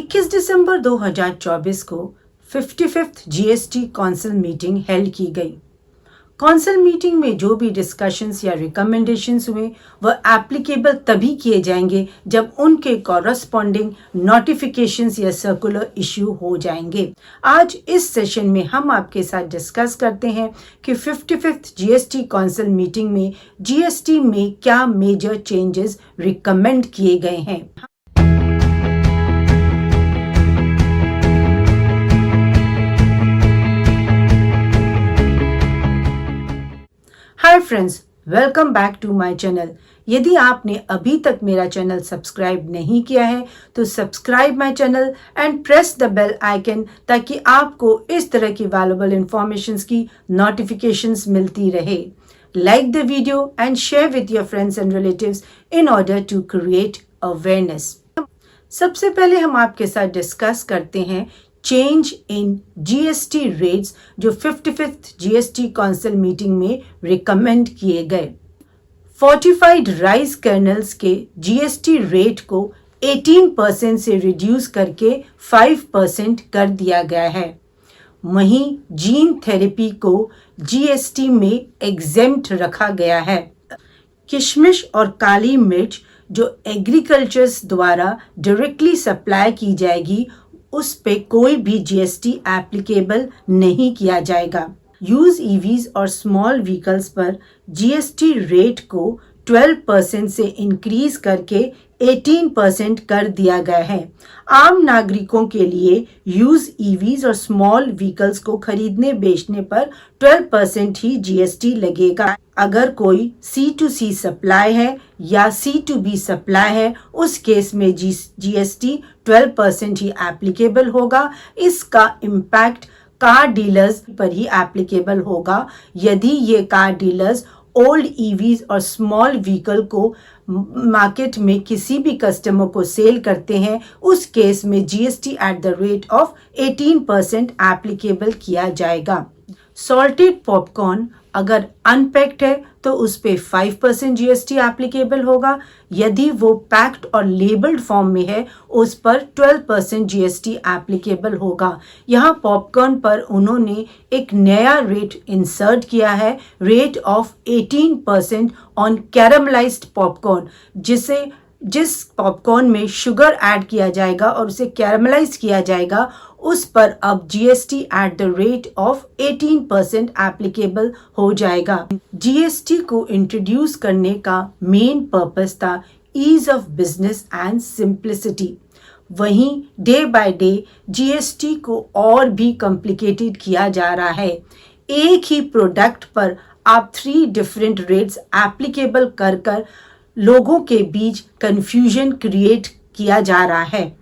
21 दिसंबर 2024 को 55th GST council meeting held की गई। काउंसिल मीटिंग में जो भी डिस्कशंस या रिकमेंडेशंस हुए वह एप्लीकेबल तभी किए जाएंगे जब उनके कॉरस्पॉन्डिंग नोटिफिकेशंस या सर्कुलर इश्यू हो जाएंगे। आज इस सेशन में हम आपके साथ डिस्कस करते हैं कि 55th जीएसटी काउंसिल मीटिंग में जीएसटी में क्या मेजर चेंजेस रिकमेंड किए गए हैं। Hi friends, welcome back to my channel. यदि आपने अभी तक मेरा चैनल सब्सक्राइब नहीं किया है तो subscribe my channel and press the bell icon ताकि आपको इस तरह की वैल्यूएबल इंफॉर्मेशंस की नोटिफिकेशंस मिलती रहे। Like the video and share with your friends and relatives in order to create awareness. सबसे पहले हम आपके साथ डिस्कस करते हैं चेंज इन जीएसटी रेट्स जो 55th जीएसटी काउंसिल मीटिंग में रिकमेंड किए गए। फोर्टिफाइड राइस कर्नल्स के जीएसटी रेट को 18% से रिड्यूस करके 5% कर दिया गया है। वहीं जीन थेरेपी को जीएसटी में एग्जेम्प्ट रखा गया है। किशमिश और काली मिर्च जो एग्रीकल्चर्स द्वारा डायरेक्टली सप्लाई की जाएगी उस पे कोई भी जीएसटी एप्लीकेबल नहीं किया जाएगा। यूज ईवीज और स्मॉल व्हीकल्स पर जीएसटी रेट को 12% से इंक्रीज करके 18% कर दिया गया है। आम नागरिकों के लिए यूज ईवीज और स्मॉल व्हीकल्स को खरीदने बेचने पर 12% ही जीएसटी लगेगा। अगर कोई C2C सप्लाई है या C2B सप्लाई है उस केस में जीएसटी 12% ही एप्लीकेबल होगा। इसका इम्पैक्ट कार डीलर्स पर ही एप्लीकेबल होगा। यदि ये कार डीलर्स ओल्ड ईवीज और स्मॉल व्हीकल को मार्केट में किसी भी कस्टमर को सेल करते हैं उस केस में GST at the rate of 18% applicable किया जाएगा। सॉल्टेड पॉपकॉर्न अगर अनपैक्ड है तो उस पे 5% जीएसटी एप्लीकेबल होगा। यदि वो पैक्ड और लेबल्ड फॉर्म में है उस पर 12% जीएसटी एप्लीकेबल होगा। यहाँ पॉपकॉर्न पर उन्होंने एक नया रेट इंसर्ट किया है, rate of 18% on caramelised popcorn, जिस पॉपकॉर्न में शुगर ऐड किया जाएगा और उसे कैरामलाइज किया जाएगा उस पर अब GST at the rate of 18% applicable हो जाएगा। जीएसटी को इंट्रोड्यूस करने का मेन पर्पस था ease of business and simplicity. वहीं डे बाय डे जीएसटी को और भी कॉम्प्लिकेटेड किया जा रहा है। एक ही प्रोडक्ट पर आप 3 डिफरेंट रेट्स एप्लीकेबल कर लोगों के बीच कंफ्यूजन क्रिएट किया जा रहा है।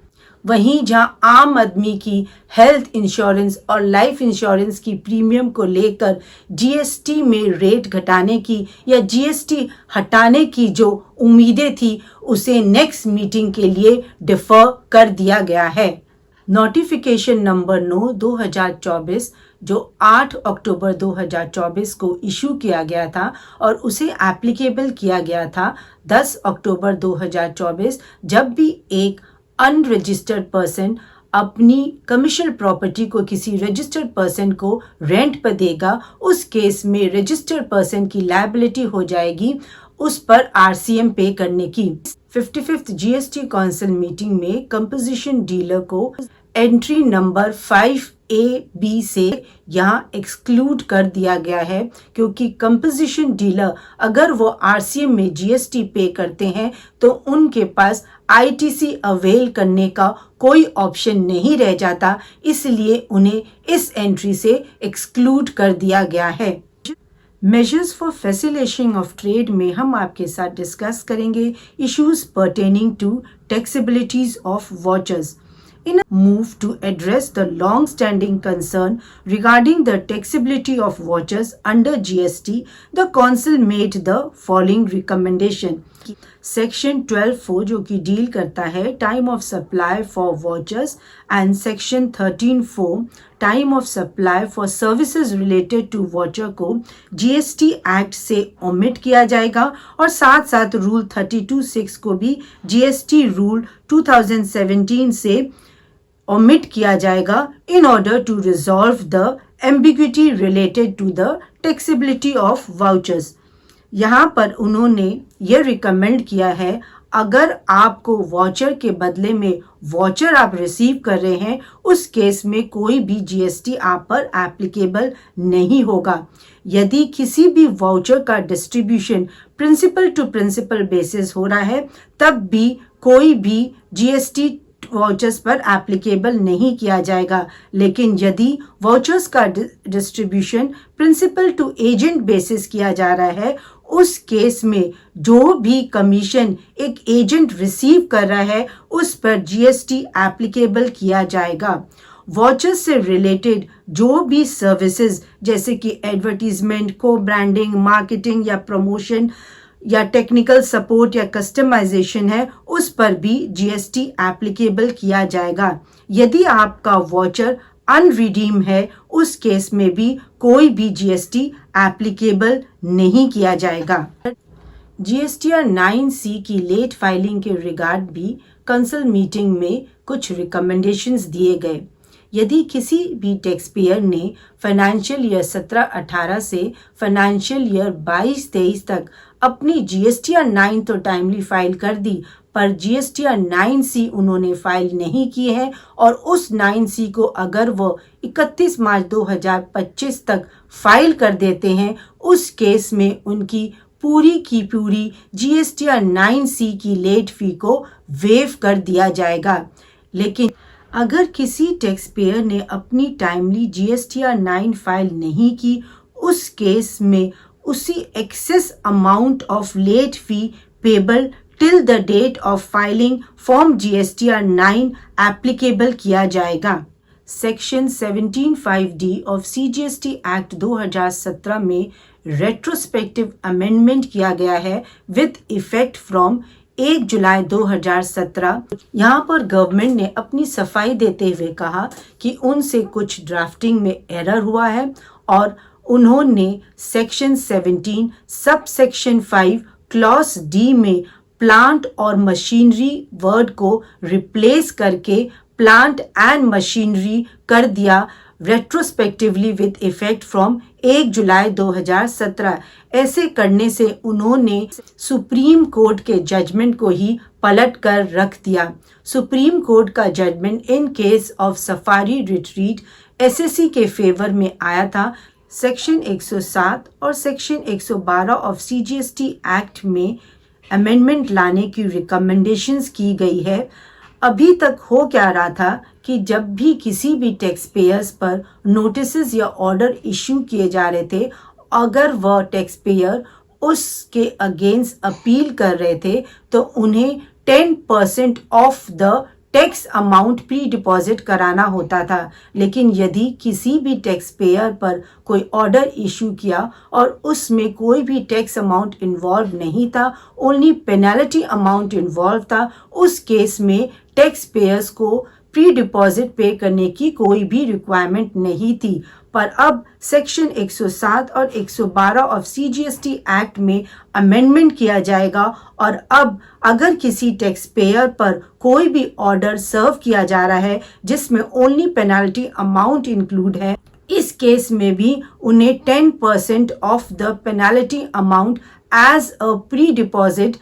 वहीं जहां आम आदमी की हेल्थ इंश्योरेंस और लाइफ इंश्योरेंस की प्रीमियम को लेकर जीएसटी में रेट घटाने की या जीएसटी हटाने की जो उम्मीदें थी उसे नेक्स्ट मीटिंग के लिए डिफर कर दिया गया है। नोटिफिकेशन नंबर 9 2024 जो 8 अक्टूबर 2024 को इशू किया गया था और उसे एप्लीकेबल किया गया था 10 अक्टूबर 2024। जब भी एक अनरजिस्टर्ड पर्सन अपनी कमर्शियल प्रॉपर्टी को किसी रजिस्टर्ड पर्सन को रेंट पर देगा उस केस में रजिस्टर्ड पर्सन की लायबिलिटी हो जाएगी उस पर आरसीएम पे करने की। 55th जीएसटी काउंसिल मीटिंग में कंपोजिशन डीलर को एंट्री नंबर 5A-B से यहाँ एक्सक्लूड कर दिया गया है क्योंकि कंपोजिशन डीलर अगर वो आरसीएम में जीएसटी पे करते हैं तो उनके पास आईटीसी अवेल करने का कोई ऑप्शन नहीं रह जाता, इसलिए उन्हें इस एंट्री से एक्सक्लूड कर दिया गया है। Measures for facilitation of trade में हम आपके साथ डिस्कस करेंगे issues pertaining to taxabilities of vouchers. In a move to address the long-standing concern regarding the taxability of watches under GST, the Council made the following recommendation. Section 12(4) जो कि deal करता है time of supply for vouchers and Section 13(4) time of supply for services related to voucher को GST act से omit किया जाएगा और साथ साथ रूल 32(6) को भी जीएसटी रूल 2017 से omit किया जाएगा in order to resolve the ambiguity related to the taxability of vouchers. यहाँ पर उन्होंने ये रिकमेंड किया है, अगर आपको वाउचर के बदले में वाउचर आप रिसीव कर रहे हैं, उस केस में कोई भी जीएसटी आप पर एप्लीकेबल नहीं होगा. यदि किसी भी वाउचर का distribution principal to principal basis हो रहा है, तब भी कोई भी जीएसटी वाउचर्स पर एप्लीकेबल नहीं किया जाएगा. लेकिन यदि वाउचर्स का distribution principal to agent basis किया जा रहा है, उस केस में जो भी कमीशन एक एजेंट रिसीव कर रहा है, उस पर जीएसटी एप्लीकेबल किया जाएगा. वाउचर्स से रिलेटेड जो भी सर्विसेज जैसे कि एडवर्टीजमेंट, को ब्रांडिंग, मार्केटिंग या प्रमोशन या टेक्निकल सपोर्ट या कस्टमाइजेशन है, उस पर भी जीएसटी एप्लीकेबल किया जाएगा. यदि आपका वाउचर अनरिडीम है, उस केस में भी कोई भी जीएसटी एप्लीकेबल नहीं किया जाएगा. जीएसटीआर 9C की लेट फाइलिंग के रिगार्ड भी कंसल मीटिंग में कुछ रिकमेंडेशंस दिए गए. यदि किसी भी टैक्स पेयर ने फाइनेंशियल ईयर 17-18 से फाइनेंशियल ईयर 22-23 तक अपनी जीएसटीआर 9 तो टाइमली फाइल कर दी, पर जीएसटीआर 9C उन्होंने फाइल नहीं की है, और उस 9C को अगर वो 31 मार्च 2025 तक फाइल कर देते हैं, उस केस में उनकी पूरी की पूरी जीएसटीआर 9C की लेट फी को वेव कर दिया जाएगा. लेकिन अगर किसी टैक्स पेयर ने अपनी टाइमली जीएसटीआर 9 फाइल नहीं की, उस केस में उसी excess amount of late fee payable till the date of filing form GSTR 9 applicable किया जाएगा. Section 17(5)(d of CGST act 2017 में रेट्रोस्पेक्टिव अमेंडमेंट किया गया है विद इफेक्ट फ्रॉम 1 जुलाई 2017. यहाँ पर गवर्नमेंट ने अपनी सफाई देते हुए कहा कि उनसे कुछ ड्राफ्टिंग में एरर हुआ है, और उन्होंने section 17 sub section 5 clause D में प्लांट और मशीनरी वर्ड को रिप्लेस करके प्लांट एंड मशीनरी कर दिया रेट्रोस्पेक्टिवली विद इफेक्ट फ्रॉम 1 जुलाई 2017. ऐसे करने से उन्होंने सुप्रीम कोर्ट के जजमेंट को ही पलट कर रख दिया. सुप्रीम कोर्ट का judgment in case of Safari Retreat SSC के फेवर में आया था. सेक्शन 107 और सेक्शन 112 ऑफ सीजीएसटी एक्ट में अमेंडमेंट लाने की रिकमेंडेशंस की गई है. अभी तक हो क्या रहा था कि जब भी किसी भी टैक्स पेयर्स पर नोटिसेस या ऑर्डर इशू किए जा रहे थे, अगर वह टैक्स पेयर उसके अगेंस्ट अपील कर रहे थे, तो उन्हें 10% of the tax amount pre deposit कराना होता था. लेकिन यदि किसी भी टैक्स पेयर पर कोई ऑर्डर इशू किया और उसमें कोई भी टैक्स अमाउंट इन्वॉल्व नहीं था, ओनली पेनल्टी अमाउंट इन्वॉल्व था, उस केस में टैक्स पेयर्स को प्री डिपॉजिट पे करने की कोई भी रिक्वायरमेंट नहीं थी. पर अब सेक्शन 107 और 112 ऑफ सीजीएसटी एक्ट में अमेंडमेंट किया जाएगा, और अब अगर किसी टैक्स पेयर पर कोई भी ऑर्डर सर्व किया जा रहा है जिसमें ओनली पेनल्टी अमाउंट इंक्लूड है, इस केस में भी उन्हें 10% of the penalty amount as a pre deposit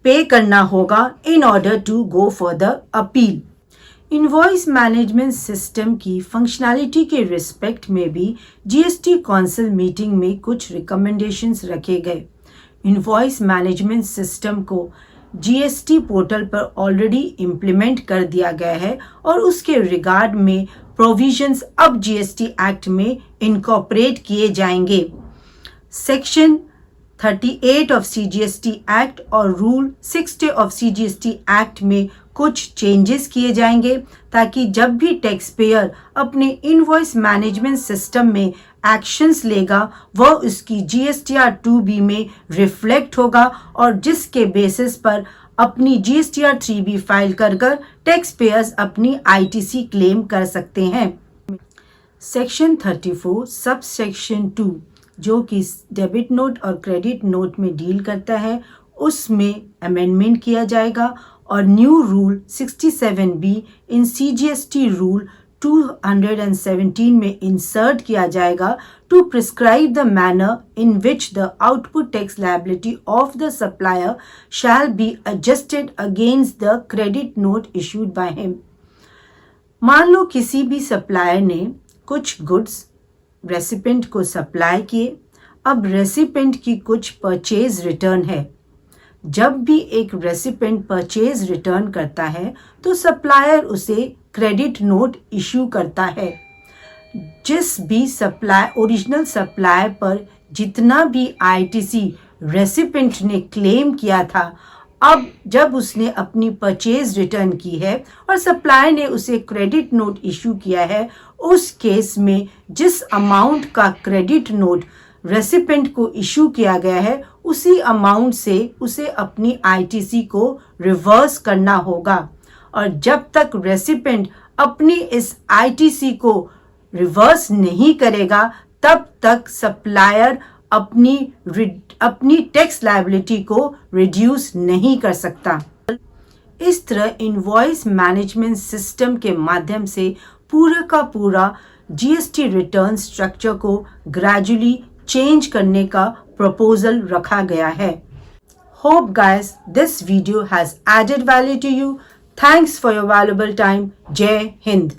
pay करना होगा in order to go for the appeal. Invoice management system की फंक्शनैलिटी के रिस्पेक्ट में भी जीएसटी काउंसिल मीटिंग में कुछ रिकमेंडेशंस रखे गए. इनवॉइस मैनेजमेंट सिस्टम को जीएसटी पोर्टल पर ऑलरेडी इम्प्लीमेंट कर दिया गया है, और उसके रिगार्ड में प्रोविजंस अब जीएसटी एक्ट में इनकॉर्पोरेट किए जाएंगे. सेक्शन 38 ऑफ सीजीएसटी एक्ट और रूल 60 ऑफ सीजीएसटी एक्ट में कुछ चेंजेस किए जाएंगे, ताकि जब भी टैक्स पेयर अपने इनवॉइस मैनेजमेंट सिस्टम में एक्शंस लेगा, वह उसकी जीएसटीआर 2B में रिफ्लेक्ट होगा, और जिसके बेसिस पर अपनी जीएसटीआर 3B फाइल कर टैक्स पेयर्स अपनी आईटीसी क्लेम कर सकते हैं. सेक्शन 34 सब सेक्शन 2 जो कि डेबिट नोट और क्रेडिट नोट में डील करता है, उसमें अमेंडमेंट किया जाएगा, और new rule 67B in CGST rule 217 में इंसर्ट किया जाएगा to prescribe the manner in which the output tax liability of the supplier shall be adjusted against the credit note issued by him. मान लो किसी भी सप्लायर ने कुछ goods recipient को सप्लाई किए, अब रेसिपेंट की कुछ परचेज रिटर्न है। जब भी एक रेसिपेंट परचेज रिटर्न करता है तो सप्लायर उसे क्रेडिट नोट इशू करता है। जिस भी ओरिजिनल सप्लायर पर जितना भी ITC रेसिपेंट ने क्लेम किया था, अब जब उसने अपनी परचेज रिटर्न की है और सप्लायर ने उसे क्रेडिट नोट इशू किया है, उस केस में जिस अमाउंट का क्रेडिट नोट रेसिपेंट को इशू किया गया है उसी अमाउंट से उसे अपनी ITC को रिवर्स करना होगा। और जब तक रेसिपेंट अपनी इस ITC को रिवर्स नहीं करेगा तब तक सप्लायर अपनी टैक्स लायबिलिटी को रिड्यूस नहीं कर सकता। इस तरह इनवॉइस मैनेजमेंट सिस्टम के माध्यम से पूरा का पूरा GST रिटर्न स्ट्रक्चर को ग्रेजुअली चेंज करने का प्रपोजल रखा गया है। Hope guys this video has added value to you. Thanks for your valuable time. जय हिंद।